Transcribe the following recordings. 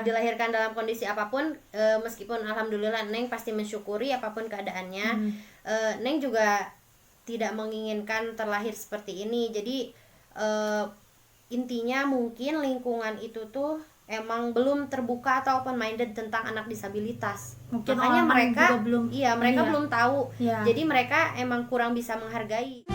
dilahirkan dalam kondisi apapun, meskipun alhamdulillah Neng pasti mensyukuri apapun keadaannya. Neng juga tidak menginginkan terlahir seperti ini. Jadi intinya mungkin lingkungan itu tuh emang belum terbuka atau open minded tentang anak disabilitas. Mungkin Makanya orang mereka juga belum mereka belum tahu. Iya. Jadi mereka emang kurang bisa menghargai.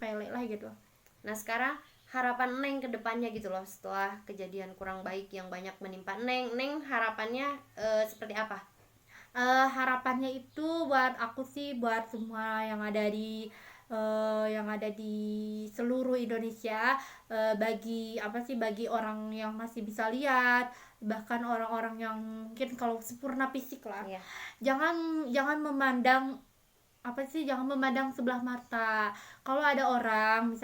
Pele lah gitu. Nah, sekarang harapan Neng ke depannya gitu loh, setelah kejadian kurang baik yang banyak menimpa Neng harapannya seperti apa? Harapannya itu buat aku sih, buat semua yang ada di seluruh Indonesia, bagi orang yang masih bisa lihat, bahkan orang-orang yang mungkin kalau sempurna fisik lah, Iya. jangan memandang sebelah mata. Kalau ada orang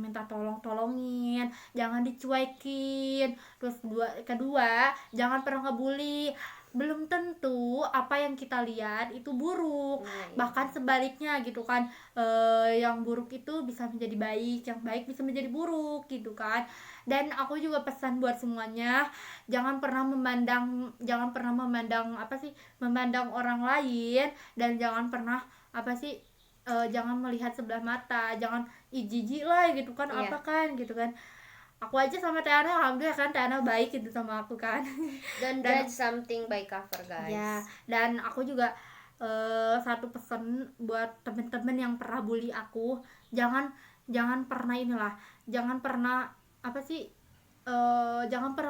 minta tolongin, jangan dicuekin. Terus kedua, jangan pernah ngebully. Belum tentu apa yang kita lihat itu buruk, bahkan sebaliknya gitu kan. Yang buruk itu bisa menjadi baik, yang baik bisa menjadi buruk gitu kan. Dan aku juga pesan buat semuanya, jangan pernah memandang orang lain, dan jangan pernah jangan melihat sebelah mata, jangan jijik lah gitu kan. Iya. Apa kan gitu kan. Aku aja sama Tiana alhamdulillah kan, Tiana baik gitu sama aku kan. Don't judge something by cover, guys. Ya, dan aku juga satu pesan buat temen-temen yang pernah bully aku, jangan pernah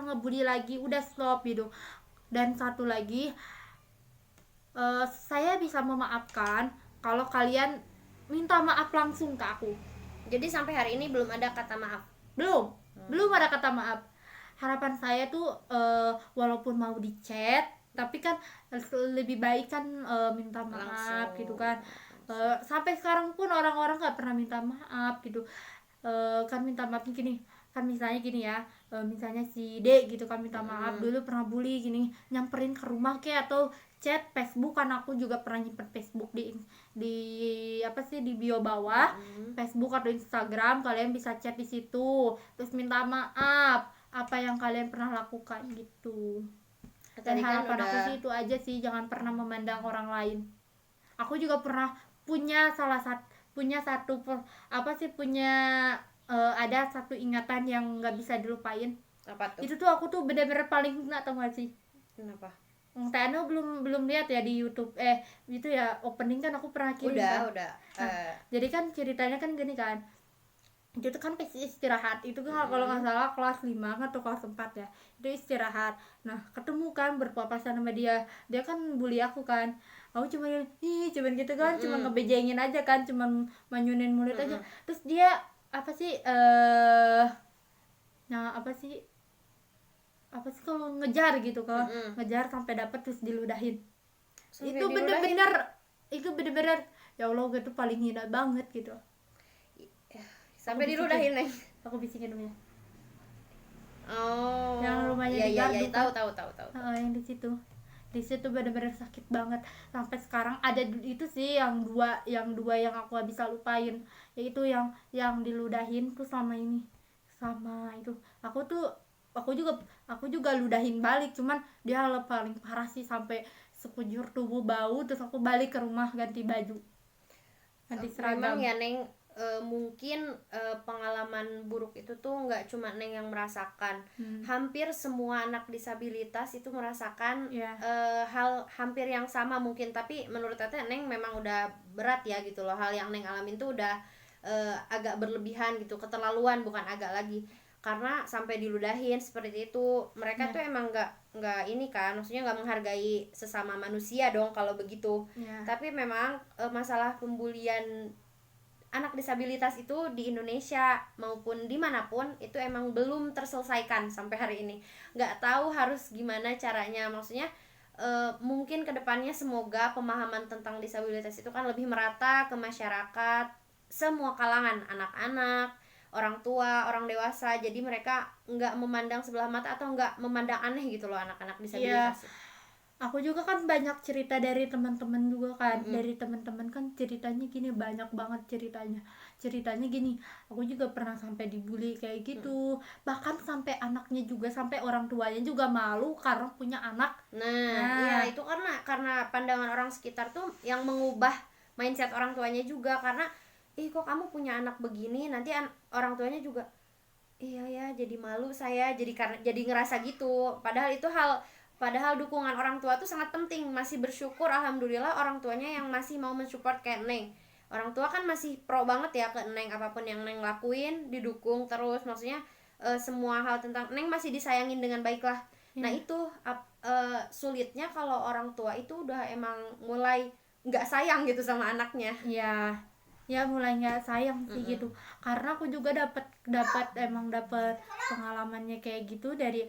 ngebully lagi, udah stop gitu. Dan satu lagi, saya bisa memaafkan kalau kalian minta maaf langsung ke aku. Jadi sampai hari ini belum ada kata maaf. Belum ada kata maaf. Harapan saya tuh walaupun mau di chat, tapi kan lebih baik kan minta maaf Langsung. gitu kan. Sampai sekarang pun orang-orang nggak pernah minta maaf gitu. Kan minta maaf gini kan, misalnya gini ya, misalnya si D gitu kan minta maaf, dulu pernah bully gini, nyamperin ke rumah kayak, atau chat Facebook kan. Aku juga pernah nyimpen Facebook di bio bawah, Facebook atau Instagram, kalian bisa chat di situ, terus minta maaf apa yang kalian pernah lakukan gitu. Dan harapan aku sih itu aja sih, jangan pernah memandang orang lain. Aku juga pernah punya ada satu ingatan yang nggak bisa dilupain. Apa tuh? Itu tuh aku tuh bener-bener paling nggak tahu nggak sih. Kenapa? Tano belum lihat ya di YouTube, itu ya opening kan aku pernah kirim. Udah. Jadi kan ceritanya kan gini kan, itu kan pas istirahat itu kan, kalau nggak salah kelas 5 atau kelas 4 ya, itu istirahat. Nah ketemu kan berpapasan sama dia kan bully aku kan. Aku cuman gitu kan, cuma ngebejengin aja kan, cuma manyunin mulut aja. Terus dia kalau ngejar gitu kan, ngejar sampai dapat terus diludahin. Itu bener-bener ya Allah, gue tuh paling hina banget gitu. Sampai diludahin nih. Aku bisikin namanya. Oh. Yang rumahnya iya, di Gardu. Tahu. Yang di situ bener-bener sakit banget. Sampai sekarang ada itu sih yang dua yang aku gak bisa lupain, yaitu yang diludahin tuh sama itu. Aku juga ludahin balik, cuman dia paling parah sih, sampai sekujur tubuh bau. Terus aku balik ke rumah ganti baju, ganti seragam. Memang ya Neng, mungkin pengalaman buruk itu tuh nggak cuma Neng yang merasakan. Hampir semua anak disabilitas itu merasakan hal hampir yang sama mungkin. Tapi menurut Teteh, Neng memang udah berat ya gitu loh. Hal yang Neng alamin tuh udah agak berlebihan gitu, keterlaluan, bukan agak lagi. Karena sampai diludahin seperti itu, mereka tuh emang nggak ini kan, maksudnya nggak menghargai sesama manusia dong kalau begitu. Tapi memang masalah pembulian anak disabilitas itu di Indonesia maupun dimanapun itu emang belum terselesaikan sampai hari ini. Nggak tahu harus gimana caranya, maksudnya mungkin kedepannya semoga pemahaman tentang disabilitas itu kan lebih merata ke masyarakat, semua kalangan, anak-anak, orang tua, orang dewasa. Jadi mereka nggak memandang sebelah mata atau nggak memandang aneh gitu loh anak-anak disabilitas. aku juga kan banyak cerita dari teman-teman juga kan. Dari teman-teman kan ceritanya gini, banyak banget ceritanya gini, aku juga pernah sampai dibully kayak gitu. Bahkan sampai anaknya juga, sampai orang tuanya juga malu karena punya anak. Iya itu karena pandangan orang sekitar tuh yang mengubah mindset orang tuanya juga, karena kok kamu punya anak begini, nanti orang tuanya juga iya ya, jadi malu saya, jadi ngerasa gitu. Padahal dukungan orang tua tuh sangat penting. Masih bersyukur alhamdulillah orang tuanya yang masih mau mensupport kayak Neng. Orang tua kan masih pro banget ya ke Neng, apapun yang Neng lakuin didukung terus. Maksudnya semua hal tentang Neng masih disayangin dengan baik lah. Nah itu sulitnya kalau orang tua itu udah emang mulai nggak sayang gitu sama anaknya. Ya mulai nggak sayang sih gitu. Karena aku juga dapat pengalamannya kayak gitu dari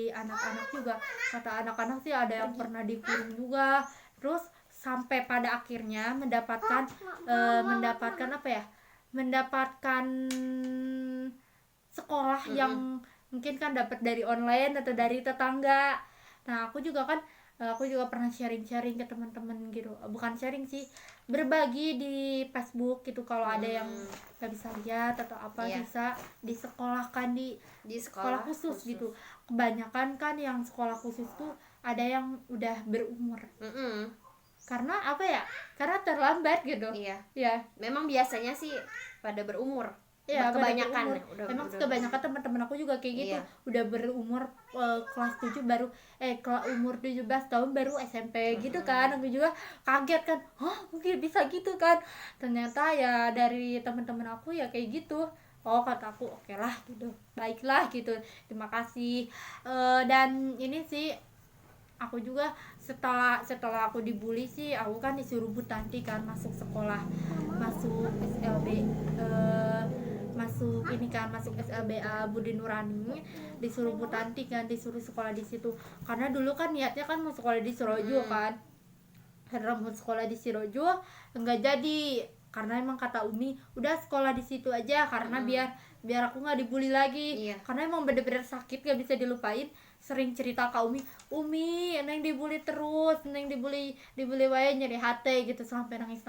anak-anak juga. Kata anak-anak sih ada yang pernah dikurung juga, terus sampai pada akhirnya mendapatkan apa ya, mendapatkan sekolah yang mungkin kan dapat dari online atau dari tetangga. Nah aku juga pernah sharing ke teman-teman gitu, bukan sharing sih, berbagi di Facebook gitu, kalau ada yang nggak bisa lihat atau apa bisa disekolahkan di sekolah khusus gitu. Kebanyakan kan yang sekolah khusus tuh ada yang udah berumur. Karena apa ya, karena terlambat gitu. Iya. Memang biasanya sih pada berumur. Kebanyakan emang kebanyakan teman-teman aku juga kayak gitu. Udah berumur kelas 7 baru umur 17 tahun baru SMP gitu kan. Aku juga kaget kan, mungkin bisa gitu kan. Ternyata ya dari teman-teman aku ya kayak gitu. Kata aku oke lah gitu, baiklah gitu, terima kasih. Dan ini sih aku juga setelah aku dibully sih, aku kan disuruh Bu Tanti kan masuk sekolah, masuk SLB, masuk SLBA Budi Nurani, disuruh Bu Tanti kan, disuruh sekolah di situ. Karena dulu kan niatnya kan mau sekolah di Sirojo kan, karena mau sekolah di Sirojo enggak jadi, karena emang kata Umi udah sekolah di situ aja, karena biar aku nggak dibully lagi. Karena emang bener-bener sakit gak bisa dilupain. Sering cerita ke Umi Neng dibully terus, Neng dibully wae nyeri hati gitu sampai nangis.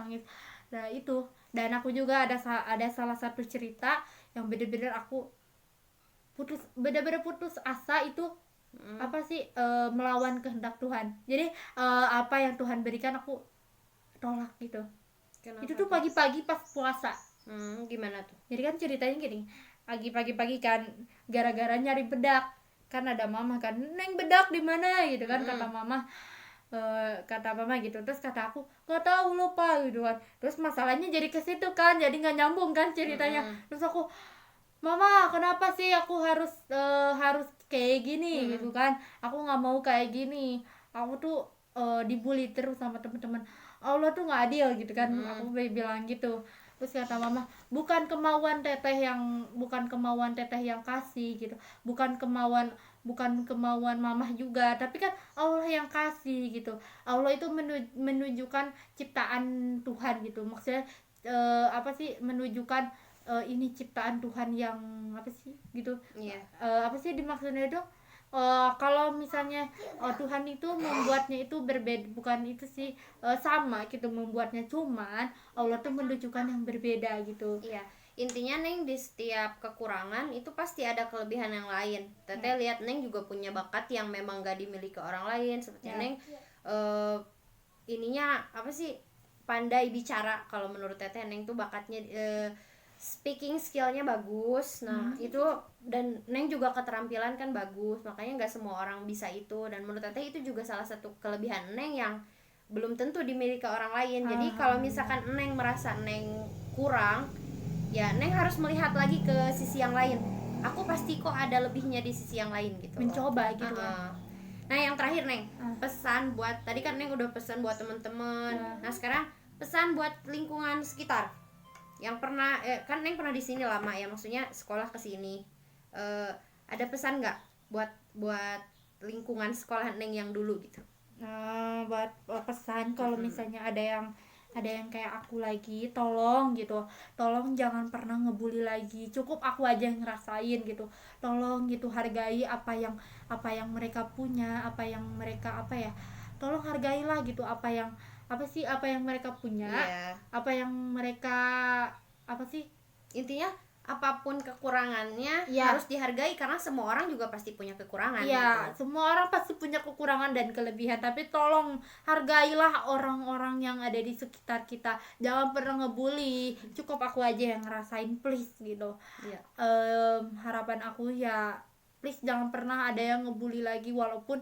Nah itu, dan aku juga ada salah satu cerita yang bener-bener aku bener-bener putus asa itu. Apa sih, melawan kehendak Tuhan. Jadi apa yang Tuhan berikan aku tolak gitu. Kenapa? Itu tuh pagi-pagi pas puasa. Gimana tuh? Jadi kan ceritanya gini, pagi-pagi kan gara-gara nyari bedak, kan ada mama kan, Neng bedak di mana gitu kan. Kata mama gitu, terus kata aku nggak tahu lupa gitu kan. Terus masalahnya jadi ke situ kan, jadi nggak nyambung kan ceritanya. Terus aku, mama kenapa sih aku harus kayak gini gitu kan, aku nggak mau kayak gini, aku tuh dibully terus sama teman-teman, Allah tuh nggak adil gitu kan. Aku bilang gitu. Terus kata mama, bukan kemauan teteh yang kasih gitu, bukan kemauan mamah juga, tapi kan Allah yang kasih gitu. Allah itu menunjukkan ciptaan Tuhan gitu, maksudnya apa sih, menunjukkan ini ciptaan Tuhan yang apa sih gitu. Apa sih dimaksudnya itu, kalau misalnya Tuhan itu membuatnya itu berbeda, bukan itu sih, sama gitu membuatnya, cuman Allah tuh menunjukkan yang berbeda gitu. Intinya Neng di setiap kekurangan itu pasti ada kelebihan yang lain. Teteh lihat Neng juga punya bakat yang memang gak dimiliki orang lain. Seperti Neng ininya apa sih, pandai bicara. Kalau menurut Teteh Neng tuh bakatnya speaking skillnya bagus. Nah itu, dan Neng juga keterampilan kan bagus, makanya nggak semua orang bisa itu. Dan menurut Teteh itu juga salah satu kelebihan Neng yang belum tentu dimiliki orang lain. Jadi kalau misalkan Neng merasa Neng kurang, ya Neng harus melihat lagi ke sisi yang lain. Aku pasti kok ada lebihnya di sisi yang lain gitu. Mencoba gitu ya. Nah yang terakhir Neng, pesan buat, tadi kan Neng udah pesan buat teman-teman. Nah sekarang pesan buat lingkungan sekitar yang pernah kan Neng pernah di sini lama ya, maksudnya sekolah ke sini. Ada pesan nggak buat lingkungan sekolah Neng yang dulu gitu? Buat pesan, kalau misalnya ada yang ada yang kayak aku lagi, tolong gitu, tolong jangan pernah ngebully lagi, cukup aku aja yang ngerasain gitu, tolong gitu, hargai apa yang mereka punya, apa yang mereka apa ya, tolong hargailah gitu, apa yang mereka punya, apa yang mereka apa sih, intinya apapun kekurangannya harus dihargai, karena semua orang juga pasti punya kekurangan. Gitu. Semua orang pasti punya kekurangan dan kelebihan, tapi tolong hargailah orang-orang yang ada di sekitar kita, jangan pernah ngebully, cukup aku aja yang ngerasain, please gitu. Harapan aku ya please jangan pernah ada yang ngebully lagi, walaupun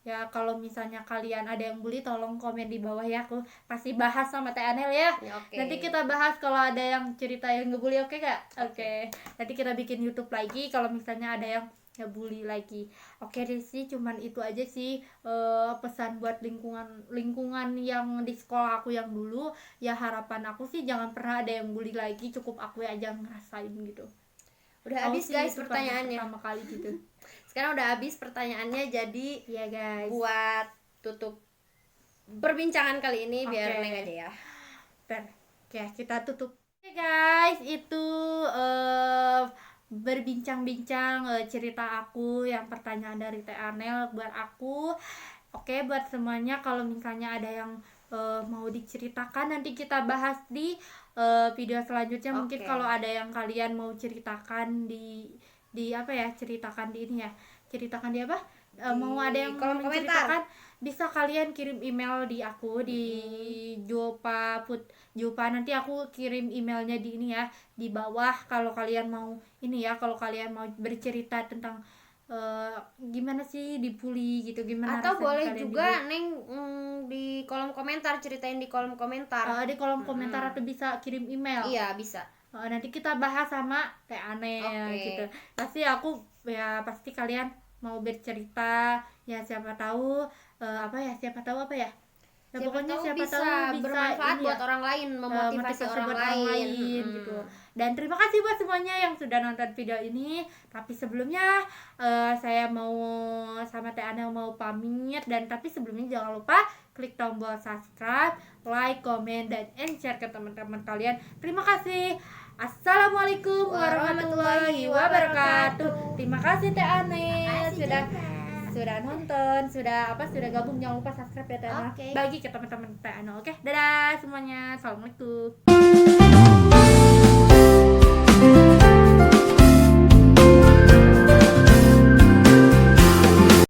ya kalau misalnya kalian ada yang bully tolong komen di bawah ya, aku pasti bahas sama Teh Anel ya. Nanti kita bahas kalau ada yang cerita yang ngebully, oke gak? Oke. Nanti kita bikin YouTube lagi kalau misalnya ada yang ngebully lagi. Oke deh sih, cuman itu aja sih pesan buat lingkungan yang di sekolah aku yang dulu ya. Harapan aku sih jangan pernah ada yang bully lagi, cukup aku aja ngerasain gitu. Udah habis guys pertanyaannya pertama kali gitu. Sekarang udah habis pertanyaannya, jadi ya guys, buat tutup perbincangan kali ini biar Neng aja ya. Oke, kita tutup. Oke guys, itu berbincang-bincang cerita aku yang pertanyaan dari Teh Anel buat aku. Oke, buat semuanya kalau misalnya ada yang mau diceritakan nanti kita bahas di video selanjutnya. Mungkin kalau ada yang kalian mau ceritakan di apa ya, ceritakan di ini ya, ceritakan di apa, mau ada yang kolom menceritakan, bisa kalian kirim email di aku di Jopa, nanti aku kirim emailnya di ini ya, di bawah, kalau kalian mau ini ya, kalau kalian mau bercerita tentang gimana sih dibully gitu, gimana, atau boleh juga Neng di kolom komentar, ceritain di kolom komentar, di kolom komentar, atau bisa kirim email. Iya bisa. Nanti kita bahas sama Teh Anel gitu. Pasti aku ya, pasti kalian mau bercerita ya, siapa tahu apa ya, ya pokoknya siapa tahu bisa bermanfaat buat orang lain, memotivasi orang lain gitu. Dan terima kasih buat semuanya yang sudah nonton video ini. Tapi sebelumnya saya mau sama Teh Anel mau pamit, dan tapi sebelumnya jangan lupa klik tombol subscribe, like, comment, dan share ke teman-teman kalian. Terima kasih. Assalamualaikum warahmatullahi wabarakatuh. Terima kasih Teh Anel sudah nonton, sudah gabung. Jangan lupa subscribe ya Teh Anel. Bagi ke teman-teman Teh Anel. Oke, dadah semuanya. Assalamualaikum.